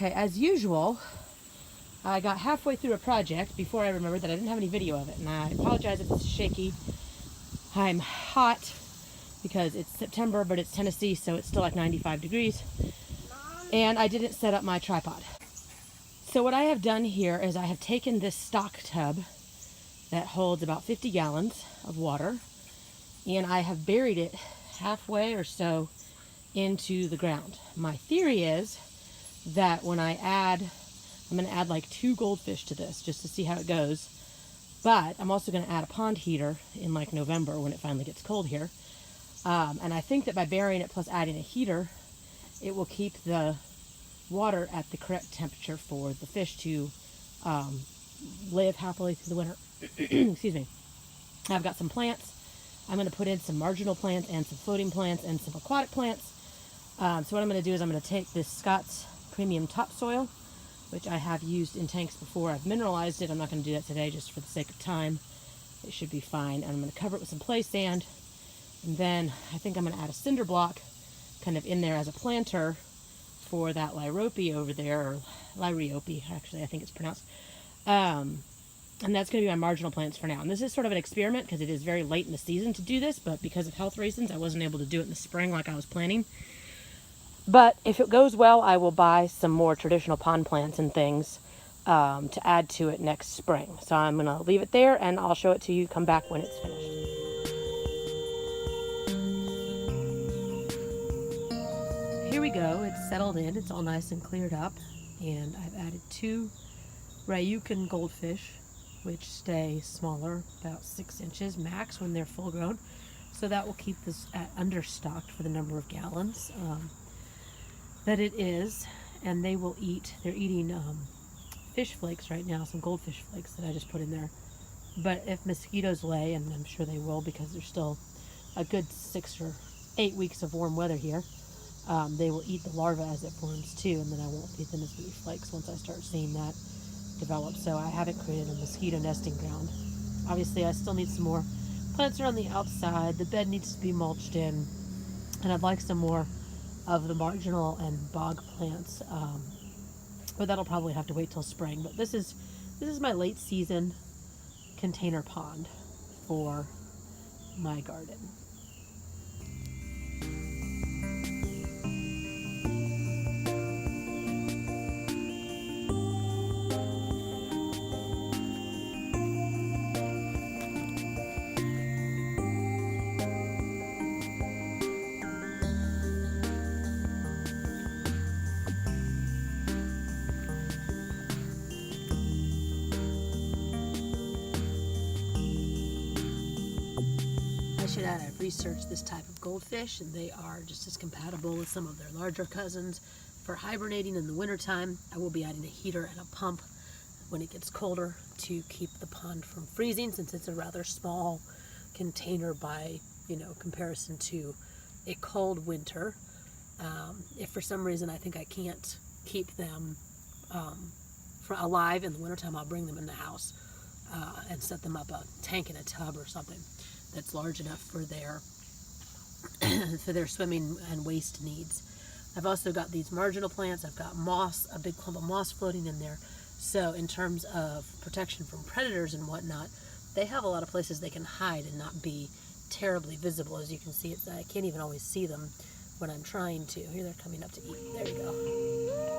Okay, as usual, I got halfway through a project before I remembered that I didn't have any video of it, and I apologize if it's shaky. I'm hot because it's September, but it's Tennessee, so it's still like 95 degrees, and I didn't set up my tripod. So what I have done here is I have taken this stock tub that holds about 50 gallons of water, and I have buried it halfway or so into the ground. My theory is that when I'm going to add like 2 goldfish to this just to see how it goes. But I'm also going to add a pond heater in like November when it finally gets cold here. And I think that by burying it plus adding a heater, it will keep the water at the correct temperature for the fish to live happily through the winter. Excuse me. I've got some plants. I'm going to put in some marginal plants and some floating plants and some aquatic plants. So what I'm going to do is I'm going to take this Scott's Premium Topsoil, which I have used in tanks before. I've mineralized it. I'm not going to do that today just for the sake of time. It should be fine. And I'm going to cover it with some play sand. And then I think I'm going to add a cinder block kind of in there as a planter for that Lyrope over there, or Lyriope, actually, I think it's pronounced. And that's going to be my marginal plants for now. And this is sort of an experiment because it is very late in the season to do this, but because of health reasons, I wasn't able to do it in the spring like I was planning. But if it goes well, I will buy some more traditional pond plants and things to add to it next spring. So I'm going to leave it there, and I'll show it to you, come back when it's finished. Here we go. It's settled in. It's all nice and cleared up. And I've added 2 Ryukin goldfish, which stay smaller, about 6 inches max when they're full grown. So that will keep this at understocked for the number of gallons that it is. And they will eat, they're eating fish flakes right now, some goldfish flakes that I just put in there. But if mosquitoes lay, and I'm sure they will because there's still a good 6 or 8 weeks of warm weather here, they will eat the larva as it forms too, and then I won't feed them as many flakes once I start seeing that develop. So I haven't created a mosquito nesting ground. Obviously I still need some more plants around the outside. The bed needs to be mulched in, and I'd like some more of the marginal and bog plants, but that'll probably have to wait till spring. But this is my late season container pond for my garden. I've researched this type of goldfish, and they are just as compatible with some of their larger cousins for hibernating in the wintertime. I will be adding a heater and a pump when it gets colder to keep the pond from freezing, since it's a rather small container by comparison to a cold winter. If for some reason I think I can't keep them alive in the wintertime, I'll bring them in the house and set them up a tank in a tub or something that's large enough for their for their swimming and waste needs. I've also got these marginal plants. I've got moss, a big clump of moss floating in there. So in terms of protection from predators and whatnot, they have a lot of places they can hide and not be terribly visible. As you can see, I can't even always see them when I'm trying to. Here they're coming up to eat. There you go.